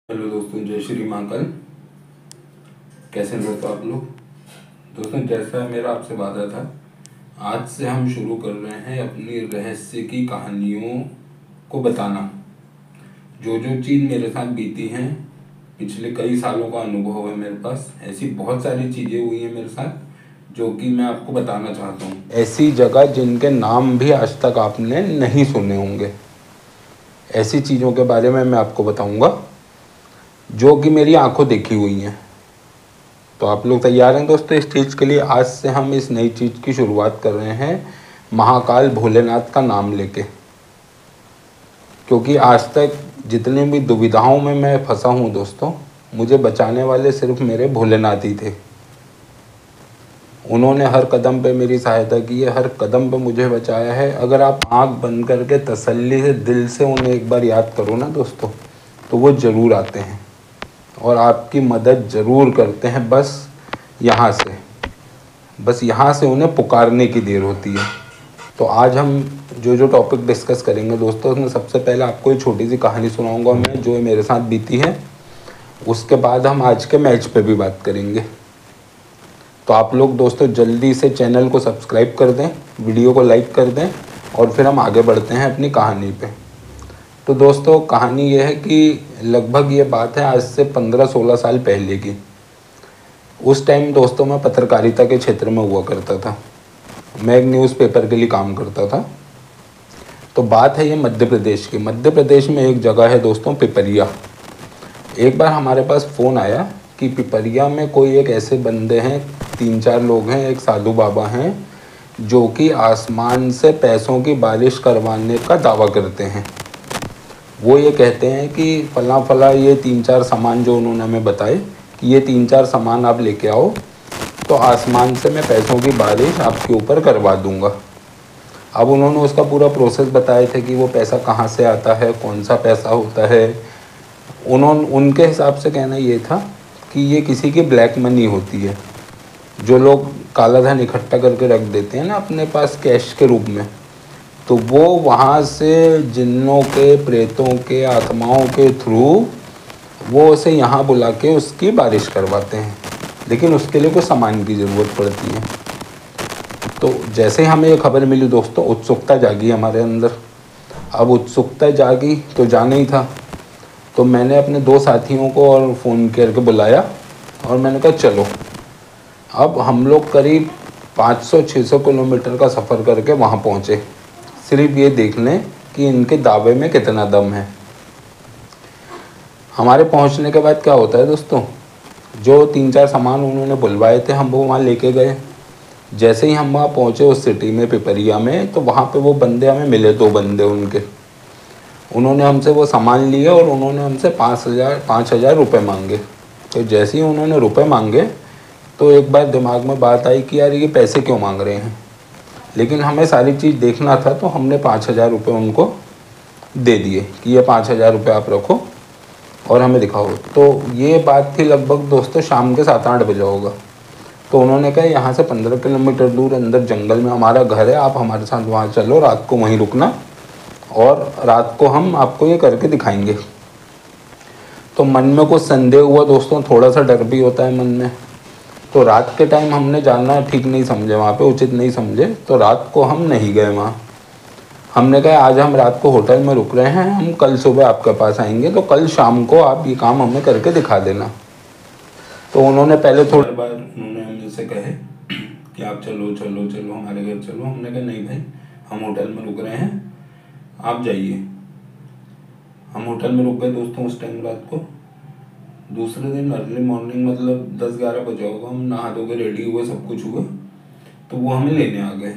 Hello दोस्तों, जय श्री महाकाल। कैसे हैं दोस्तों आप लोग। दोस्तों, जैसा मेरा आपसे वादा था, आज से हम शुरू कर रहे हैं अपनी रहस्य की कहानियों को बताना। जो जो चीज़ मेरे साथ बीती हैं, पिछले कई सालों का अनुभव है मेरे पास। ऐसी बहुत सारी चीज़ें हुई हैं मेरे साथ जो कि मैं आपको बताना चाहता हूँ। ऐसी जगह जिनके नाम भी आज तक आपने नहीं सुने होंगे, ऐसी चीज़ों के बारे में मैं आपको बताऊँगा जो कि मेरी आंखों देखी हुई हैं। तो आप लोग तैयार हैं दोस्तों इस चीज़ के लिए। आज से हम इस नई चीज़ की शुरुआत कर रहे हैं महाकाल भोलेनाथ का नाम लेके, क्योंकि आज तक जितनी भी दुविधाओं में मैं फंसा हूँ दोस्तों, मुझे बचाने वाले सिर्फ मेरे भोलेनाथ ही थे। उन्होंने हर कदम पे मेरी सहायता की है, हर कदम पे मुझे बचाया है। अगर आप आंख बंद करके तसल्ली से दिल से उन्हें एक बार याद करो ना दोस्तों, तो वो ज़रूर आते हैं और आपकी मदद ज़रूर करते हैं। बस यहाँ से उन्हें पुकारने की देर होती है। तो आज हम जो जो टॉपिक डिस्कस करेंगे दोस्तों, उसमें सबसे पहले आपको एक छोटी सी कहानी सुनाऊंगा मैं, जो मेरे साथ बीती है। उसके बाद हम आज के मैच पे भी बात करेंगे। तो आप लोग दोस्तों जल्दी से चैनल को सब्सक्राइब कर दें, वीडियो को लाइक कर दें और फिर हम आगे बढ़ते हैं अपनी कहानी पे। तो दोस्तों कहानी ये है कि लगभग ये बात है आज से 15-16 साल पहले की। उस टाइम दोस्तों मैं पत्रकारिता के क्षेत्र में हुआ करता था। मैं एक न्यूज़पेपर के लिए काम करता था। तो बात है ये मध्य प्रदेश की। मध्य प्रदेश में एक जगह है दोस्तों, पिपरिया। एक बार हमारे पास फ़ोन आया कि पिपरिया में कोई एक ऐसे बंदे हैं, 3-4 लोग हैं, एक साधु बाबा हैं जो कि आसमान से पैसों की बारिश करवाने का दावा करते हैं। वो ये कहते हैं कि फला ये 3-4 सामान जो उन्होंने हमें बताए कि ये 3-4 सामान आप लेके आओ तो आसमान से मैं पैसों की बारिश आपके ऊपर करवा दूंगा। अब उन्होंने उसका पूरा प्रोसेस बताए थे कि वो पैसा कहाँ से आता है, कौन सा पैसा होता है। उनके हिसाब से कहना ये था कि ये किसी की ब्लैक मनी होती है, जो लोग काला धन इकट्ठा करके रख देते हैं ना अपने पास कैश के रूप में। तो वो वहाँ से जिन्नों के, प्रेतों के, आत्माओं के थ्रू वो उसे यहाँ बुला के उसकी बारिश करवाते हैं, लेकिन उसके लिए कुछ सामान की ज़रूरत पड़ती है। तो जैसे ही हमें ये खबर मिली दोस्तों, उत्सुकता जागी हमारे अंदर। अब उत्सुकता जागी तो जाना ही था। तो मैंने अपने 2 साथियों को और फ़ोन करके बुलाया और मैंने कहा चलो। अब हम लोग करीब 500-600 किलोमीटर का सफ़र करके वहाँ पहुँचे, सिर्फ ये देख लें कि इनके दावे में कितना दम है। हमारे पहुंचने के बाद क्या होता है दोस्तों, जो 3-4 सामान उन्होंने बुलवाए थे हम वो वहाँ लेके गए। जैसे ही हम वहाँ पहुँचे उस सिटी में, पिपरिया में, तो वहाँ पे वो बंदे हमें मिले, 2 बंदे उनके। उन्होंने हमसे वो सामान लिए और उन्होंने हमसे 5,000 रुपये मांगे। तो जैसे ही उन्होंने रुपए मांगे तो एक बार दिमाग में बात आई कि यार ये पैसे क्यों मांग रहे हैं। लेकिन हमें सारी चीज़ देखना था, तो हमने 5,000 रुपये उनको दे दिए कि ये 5,000 रुपये आप रखो और हमें दिखाओ। तो ये बात थी लगभग दोस्तों शाम के 7-8 बजे होगा। तो उन्होंने कहा यहाँ से 15 किलोमीटर दूर अंदर जंगल में हमारा घर है, आप हमारे साथ वहाँ चलो, रात को वहीं रुकना और रात को हम आपको ये करके दिखाएंगे। तो मन में कुछ संदेह हुआ दोस्तों, थोड़ा सा डर भी होता है मन में। तो रात के टाइम हमने जाना ठीक नहीं समझे, वहाँ पे उचित नहीं समझे, तो रात को हम नहीं गए वहाँ। हमने कहा आज हम रात को होटल में रुक रहे हैं, हम कल सुबह आपके पास आएंगे, तो कल शाम को आप ये काम हमें करके दिखा देना। तो उन्होंने पहले थोड़ी बार उन्होंने हमसे कहे कि आप चलो चलो चलो हमारे घर चलो। हमने कहा नहीं भाई, हम होटल में रुक रहे हैं, आप जाइए। हम होटल में रुक गए दोस्तों उस टाइम रात को। दूसरे दिन अर्ली मॉर्निंग, मतलब 10-11 बजे होगा, हम नहा धो के रेडी हुए, सब कुछ हुआ, तो वो हमें लेने आ गए।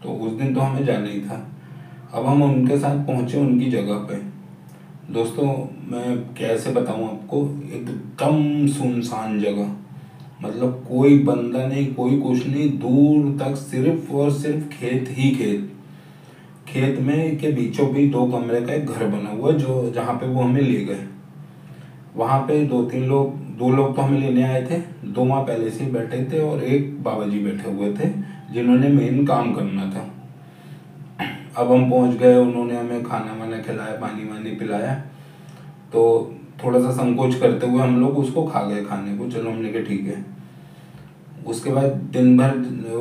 तो उस दिन तो हमें जाना ही था। अब हम उनके साथ पहुँचे उनकी जगह पे। दोस्तों मैं कैसे बताऊँ आपको, एकदम सुनसान जगह, मतलब कोई बंदा नहीं, कोई कुछ नहीं, दूर तक सिर्फ और सिर्फ खेत ही खेत। खेत में के बीचों बीच 2 कमरे का एक घर बना हुआ, जो जहाँ पे वो हमें ले गए। वहाँ पे 2-3 लोग, 2 लोग तो हमें लेने आए थे, 2 वहाँ पहले से ही बैठे थे और एक बाबा जी बैठे हुए थे जिन्होंने मेन काम करना था। अब हम पहुंच गए, उन्होंने हमें खाना वाना खिलाया, पानी वानी पिलाया। तो थोड़ा सा संकोच करते हुए हम लोग उसको खा गए खाने को। चलो हमने कहा ठीक है। उसके बाद दिन भर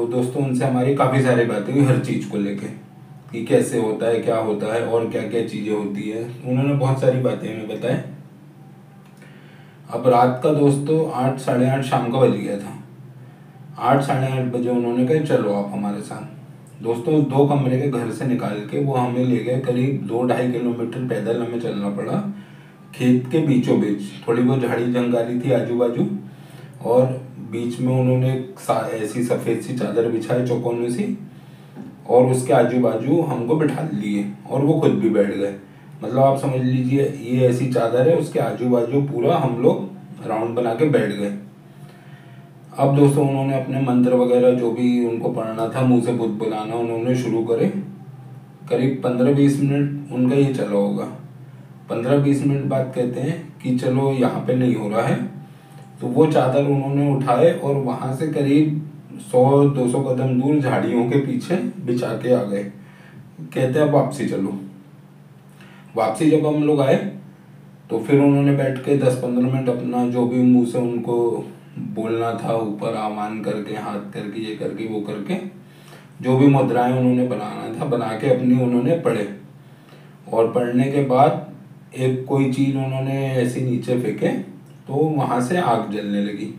दोस्तों उनसे हमारी काफ़ी सारी बातें हुई हर चीज़ को लेके, कि कैसे होता है, क्या होता है और क्या क्या चीज़ें होती है। उन्होंने बहुत सारी बातें हमें बताएं। अब रात का दोस्तों 8 साढ़े 8 शाम का बज गया था। 8 साढ़े 8 बजे उन्होंने कहा चलो आप हमारे साथ। दोस्तों 2 कमरे के घर से निकाल के वो हमें ले गए, करीब 2-2.5 किलोमीटर पैदल हमें चलना पड़ा, खेत के बीचों बीच। थोड़ी बहुत झाड़ी जंगाली थी आजू बाजू, और बीच में उन्होंने ऐसी सफ़ेद सी चादर बिछाई चौकोनी सी, और उसके आजू बाजू हमको बिठा लिए और वो खुद भी बैठ गए। मतलब आप समझ लीजिए ये ऐसी चादर है, उसके आजू बाजू पूरा हम लोग राउंड बना के बैठ गए। अब दोस्तों उन्होंने अपने मंत्र वगैरह जो भी उनको पढ़ना था, मुंह से भूत बुलाना उन्होंने शुरू करे। करीब 15-20 मिनट उनका ये चला होगा। 15-20 मिनट बाद कहते हैं कि चलो यहाँ पे नहीं हो रहा है। तो वो चादर उन्होंने उठाए और वहाँ से करीब 100-200 कदम दूर झाड़ियों के पीछे बिछा के आ गए। कहते हैं अब वापसी चलो। वापसी जब हम लोग आए तो फिर उन्होंने बैठ के 10-15 मिनट अपना जो भी मुंह से उनको बोलना था, ऊपर आह्वान करके, हाथ करके, ये करके, वो करके, जो भी मुद्राएं उन्होंने बनाना था बना के अपनी उन्होंने पढ़े। और पढ़ने के बाद एक कोई चीज़ उन्होंने ऐसे नीचे फेंके तो वहाँ से आग जलने लगी।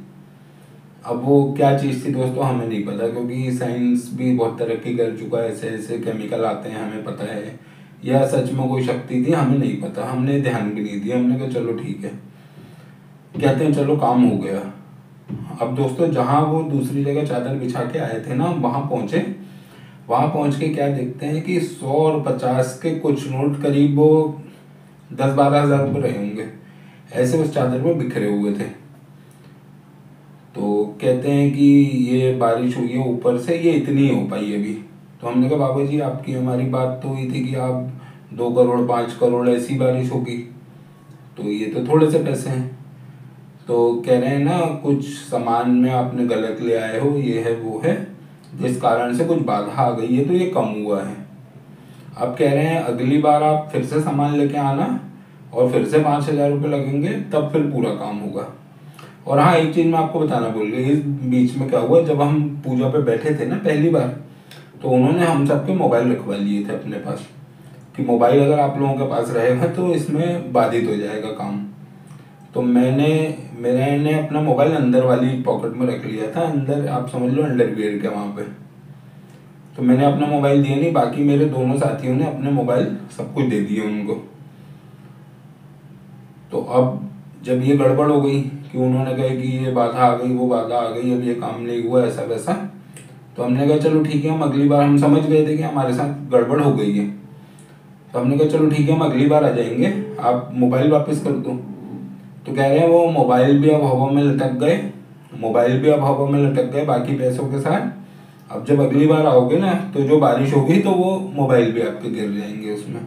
अब वो क्या चीज़ थी दोस्तों हमें नहीं पता, क्योंकि साइंस भी बहुत तरक्की कर चुका है, ऐसे ऐसे केमिकल आते हैं हमें पता है, या सच में कोई शक्ति थी हमें नहीं पता, हमने ध्यान भी नहीं दिया। हमने कहा चलो ठीक है। कहते हैं चलो काम हो गया। अब दोस्तों जहाँ वो दूसरी जगह चादर बिछा के आए थे ना, वहाँ पहुँचे। वहाँ पहुँच के क्या देखते हैं कि 100 और 50 के कुछ नोट, करीब वो 10-12 हज़ार रुपये रहे होंगे, ऐसे उस चादर पर बिखरे हुए थे। तो कहते हैं कि ये बारिश हुई है ऊपर से, ये इतनी हो पाई अभी। तो हमने कहा बाबा जी आपकी हमारी बात तो हुई थी कि आप 2 करोड़ 5 करोड़ ऐसी बारिश होगी, तो ये तो थोड़े से पैसे हैं। तो कह रहे हैं ना कुछ सामान में आपने गलत ले आए हो, ये है वो है, जिस कारण से कुछ बाधा आ गई है, तो ये कम हुआ है। अब कह रहे हैं अगली बार आप फिर से सामान लेके आना और फिर से 5,000 रुपये लगेंगे, तब फिर पूरा काम होगा। और हाँ एक चीज़ मैं आपको बताना भूल गई, इस बीच में क्या हुआ, जब हम पूजा पे बैठे थे ना पहली बार, तो उन्होंने हम सबके मोबाइल रखवा लिए थे अपने पास, कि मोबाइल अगर आप लोगों के पास रहेगा तो इसमें बाधित हो जाएगा काम। तो मैंने अपना मोबाइल अंदर वाली पॉकेट में रख लिया था, अंदर आप समझ लो अंडरवियर के वहाँ पे। तो मैंने अपना मोबाइल दिया नहीं, बाकी मेरे दोनों साथियों ने अपने मोबाइल सब कुछ दे दिए उनको। तो अब जब ये गड़बड़ हो गई कि उन्होंने कहा कि ये बाधा आ गई, वो बाधा आ गई, अब ये काम नहीं हुआ, ऐसा वैसा, तो हमने कहा चलो ठीक है, हम अगली बार, हम समझ गए थे कि हमारे साथ गड़बड़ हो गई है, तो हमने कहा चलो ठीक है हम अगली बार आ जाएंगे, आप मोबाइल वापस कर दो। तो कह रहे हैं वो मोबाइल भी अब हवा में लटक गए, बाकी पैसों के साथ। अब जब अगली बार आओगे ना तो जो बारिश होगी तो वो मोबाइल भी आपके गिर जाएंगे उसमें।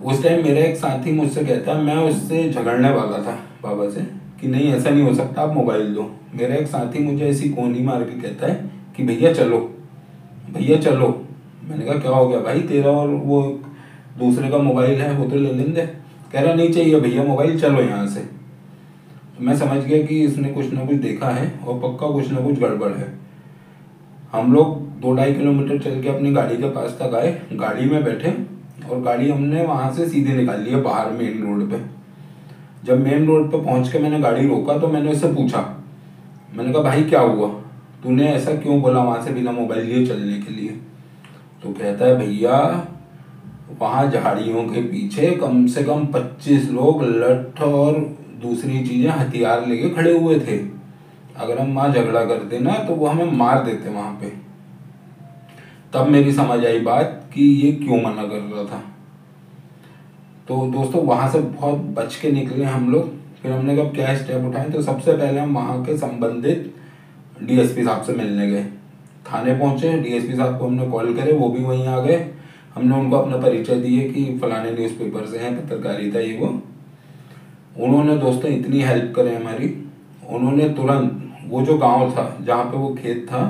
उस टाइम मेरा एक साथी मुझसे कहता है, मैं उससे झगड़ने वाला था बाबा से कि नहीं ऐसा नहीं हो सकता, आप मोबाइल दो। मेरा एक साथी मुझे ऐसी कोनी मार के कहता है कि भैया चलो, भैया चलो। मैंने कहा क्या हो गया भाई, तेरा और वो दूसरे का मोबाइल है वो तो ले लें दे। कह रहा नहीं चाहिए भैया मोबाइल, चलो यहाँ से। तो मैं समझ गया कि इसने कुछ ना कुछ देखा है और पक्का कुछ ना कुछ गड़बड़ है। हम लोग 2-2.5 किलोमीटर चल के अपनी गाड़ी के पास तक आए, गाड़ी में बैठे और गाड़ी हमने वहाँ से सीधे निकाल लिया बाहर मेन रोड पे। जब मेन रोड पे पहुँच के मैंने गाड़ी रोका तो मैंने उससे पूछा, मैंने कहा भाई क्या हुआ, तूने ऐसा क्यों बोला वहाँ से बिना मोबाइल लिए चलने के लिए। तो कहता है भैया वहाँ झाड़ियों के पीछे कम से कम 25 लोग लठ और दूसरी चीज़ें हथियार लेके खड़े हुए थे, अगर हम वहाँ झगड़ा करते ना तो वो हमें मार देते वहाँ पे। तब मेरी समझ आई बात कि ये क्यों मना कर रहा था। तो दोस्तों वहाँ से बहुत बच के निकले हम लोग। फिर हमने कब क्या स्टेप उठाए, तो सबसे पहले हम वहाँ के संबंधित डीएसपी साहब से मिलने गए। थाने पहुँचे, डीएसपी साहब को हमने कॉल करे, वो भी वहीं आ गए। हमने उनको अपना परिचय दिए कि फलाने न्यूज़पेपर से हैं, पत्रकारिता ये वो। उन्होंने दोस्तों इतनी हेल्प करे हमारी, उन्होंने तुरंत वो जो गांव था जहाँ पे वो खेत था,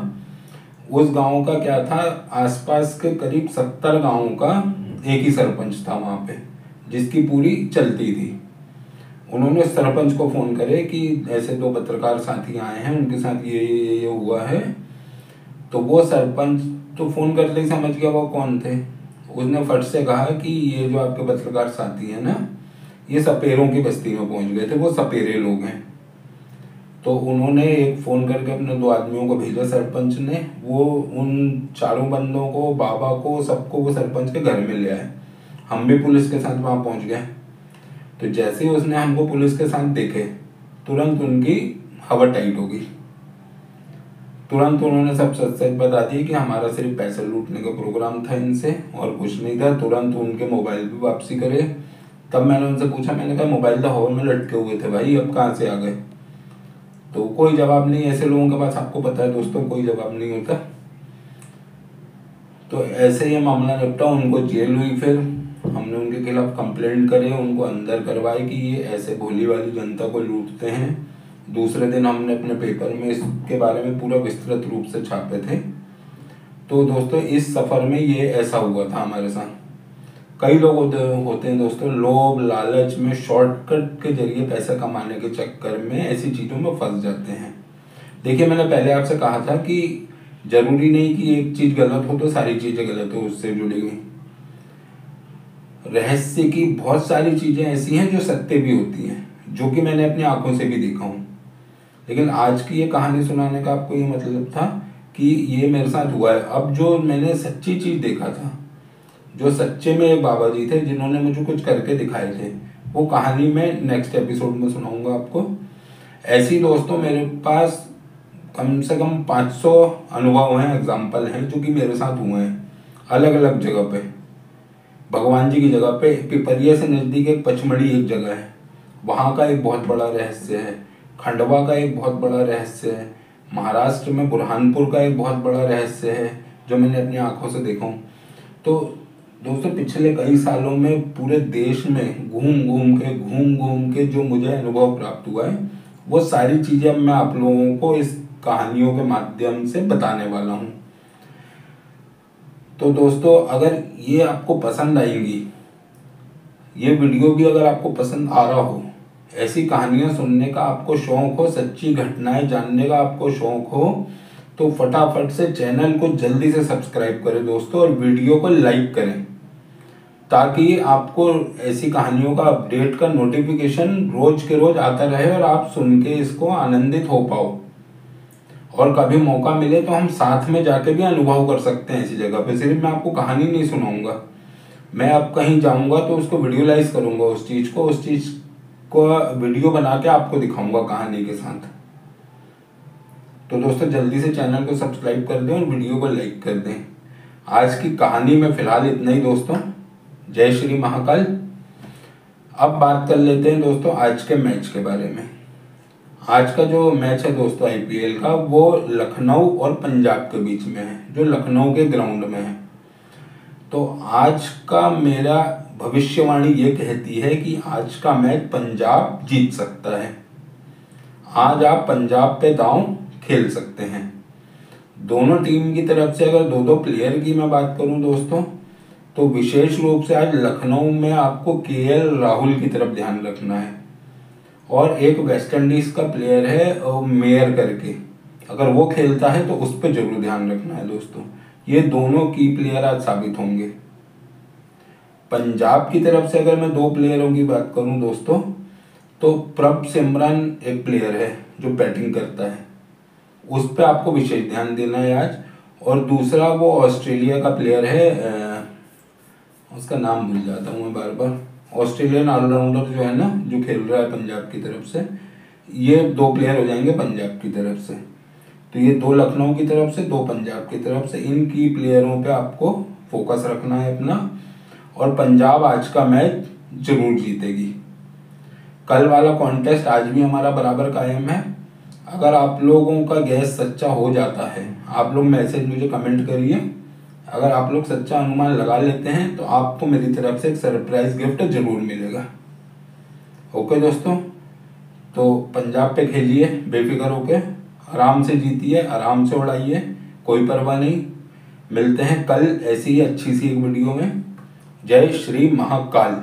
उस गांव का क्या था, आसपास के करीब 70 गांवों का एक ही सरपंच था वहाँ पे, जिसकी पूरी चलती थी। उन्होंने सरपंच को फ़ोन करे कि ऐसे 2 पत्रकार साथी आए हैं, उनके साथ ये हुआ है। तो वो सरपंच तो फ़ोन करते ही समझ गया वो कौन थे। उसने फट से कहा कि ये जो आपके पत्रकार साथी हैं ना, ये सपेरों की बस्ती में पहुंच गए थे, वो सपेरे लोग हैं। तो उन्होंने एक फ़ोन करके अपने 2 आदमियों को भेजा सरपंच ने, वो उन 4 बंदों को, बाबा को, सबको वो सरपंच के घर में ले आए। हम भी पुलिस के साथ वहाँ पहुँच गए। तो जैसे ही उसने हमको पुलिस के साथ देखे, तुरंत उनकी हवा टाइट हो गई। तुरंत उन्होंने सब सच सच बता दिया कि हमारा सिर्फ पैसे लूटने का प्रोग्राम था इनसे और कुछ नहीं था। तुरंत उनके मोबाइल भी वापसी करे। तब मैंने उनसे पूछा, मैंने कहा मोबाइल तो हवा में लटके हुए थे भाई, अब कहाँ से आ गए? तो कोई जवाब नहीं। ऐसे लोगों के पास आपको पता है दोस्तों, कोई जवाब नहीं होता। तो ऐसे ही मामला निपटा, उनको जेल हुई। फिर हमने उनके खिलाफ कंप्लेंट करे, उनको अंदर करवाए कि ये ऐसे भोली वाली जनता को लूटते हैं। दूसरे दिन हमने अपने पेपर में इसके बारे में पूरा विस्तृत रूप से छापे थे। तो दोस्तों इस सफ़र में ये ऐसा हुआ था हमारे साथ। कई लोग होते हैं दोस्तों, लोभ लालच में शॉर्टकट के जरिए पैसा कमाने के चक्कर में ऐसी चीज़ों में फंस जाते हैं। देखिए, मैंने पहले आपसे कहा था कि जरूरी नहीं कि एक चीज़ गलत हो तो सारी चीज़ें गलत हो उससे जुड़ी हुई। रहस्य की बहुत सारी चीज़ें ऐसी हैं जो सत्य भी होती हैं, जो कि मैंने अपनी आंखों से भी देखा हूँ। लेकिन आज की ये कहानी सुनाने का आपको ये मतलब था कि ये मेरे साथ हुआ है। अब जो मैंने सच्ची चीज़ देखा था, जो सच्चे में एक बाबा जी थे जिन्होंने मुझे कुछ करके दिखाए थे, वो कहानी मैं नेक्स्ट एपिसोड में सुनाऊंगा आपको। ऐसी दोस्तों मेरे पास कम से कम 500 अनुभव हैं, एग्जाम्पल हैं, जो कि मेरे साथ हुए हैं अलग अलग जगह पे। भगवान जी की जगह पे पिपरिया से नज़दीक एक पचमढ़ी एक जगह है, वहाँ का एक बहुत बड़ा रहस्य है। खंडवा का एक बहुत बड़ा रहस्य है। महाराष्ट्र में बुरहानपुर का एक बहुत बड़ा रहस्य है जो मैंने अपनी आंखों से देखा हूँ। तो दोस्तों पिछले कई सालों में पूरे देश में घूम घूम के जो मुझे अनुभव प्राप्त हुआ है, वो सारी चीज़ें मैं आप लोगों को इस कहानियों के माध्यम से बताने वाला हूँ। तो दोस्तों अगर ये आपको पसंद आएंगी, ये वीडियो भी अगर आपको पसंद आ रहा हो, ऐसी कहानियाँ सुनने का आपको शौक़ हो, सच्ची घटनाएं जानने का आपको शौक़ हो, तो फटाफट से चैनल को जल्दी से सब्सक्राइब करें दोस्तों, और वीडियो को लाइक करें, ताकि आपको ऐसी कहानियों का अपडेट का नोटिफिकेशन रोज के रोज आता रहे और आप सुन के इसको आनंदित हो पाओ। और कभी मौका मिले तो हम साथ में जाके भी अनुभव कर सकते हैं ऐसी जगह पे। सिर्फ मैं आपको कहानी नहीं सुनाऊंगा, मैं अब कहीं जाऊंगा तो उसको वीडियोलाइज करूंगा, उस चीज़ को वीडियो बना के आपको दिखाऊंगा कहानी के साथ। तो दोस्तों जल्दी से चैनल को सब्सक्राइब कर दें और वीडियो को लाइक कर दें। आज की कहानी में फिलहाल इतना ही दोस्तों। जय श्री महाकाल। अब बात कर लेते हैं दोस्तों आज के मैच के बारे में। आज का जो मैच है दोस्तों आईपीएल का, वो लखनऊ और पंजाब के बीच में है, जो लखनऊ के ग्राउंड में है। तो आज का मेरा भविष्यवाणी ये कहती है कि आज का मैच पंजाब जीत सकता है। आज आप पंजाब पे दांव खेल सकते हैं। दोनों टीम की तरफ से अगर 2-2 प्लेयर की मैं बात करूं दोस्तों, तो विशेष रूप से आज लखनऊ में आपको केएल राहुल की तरफ ध्यान रखना है। और एक वेस्ट इंडीज का प्लेयर है मेयर करके, अगर वो खेलता है तो उस पर जरूर ध्यान रखना है दोस्तों। ये दोनों की प्लेयर आज साबित होंगे। पंजाब की तरफ से अगर मैं 2 प्लेयरों की बात करूं दोस्तों, तो प्रभ सिमरन एक प्लेयर है जो बैटिंग करता है, उस पर आपको विशेष ध्यान देना है आज। और दूसरा वो ऑस्ट्रेलिया का प्लेयर है, उसका नाम भूल जाता हूँ मैं बार बार, ऑस्ट्रेलियन ऑलराउंडर जो है ना, जो खेल रहा है पंजाब की तरफ से। ये 2 प्लेयर हो जाएंगे पंजाब की तरफ से। तो ये 2 लखनऊ की तरफ से, 2 पंजाब की तरफ से, इन की प्लेयरों पे आपको फोकस रखना है अपना। और पंजाब आज का मैच जरूर जीतेगी। कल वाला कॉन्टेस्ट आज भी हमारा बराबर कायम है। अगर आप लोगों का गैस सच्चा हो जाता है, आप लोग मैसेज मुझे कमेंट करिए। अगर आप लोग सच्चा अनुमान लगा लेते हैं तो आपको मेरी तरफ से एक सरप्राइज गिफ्ट जरूर मिलेगा। ओके दोस्तों, तो पंजाब पे खेलिए बेफिक्र होके, आराम से जीतिए, आराम से उड़ाइए, कोई परवाह नहीं। मिलते हैं कल ऐसी ही अच्छी सी एक वीडियो में। जय श्री महाकाल।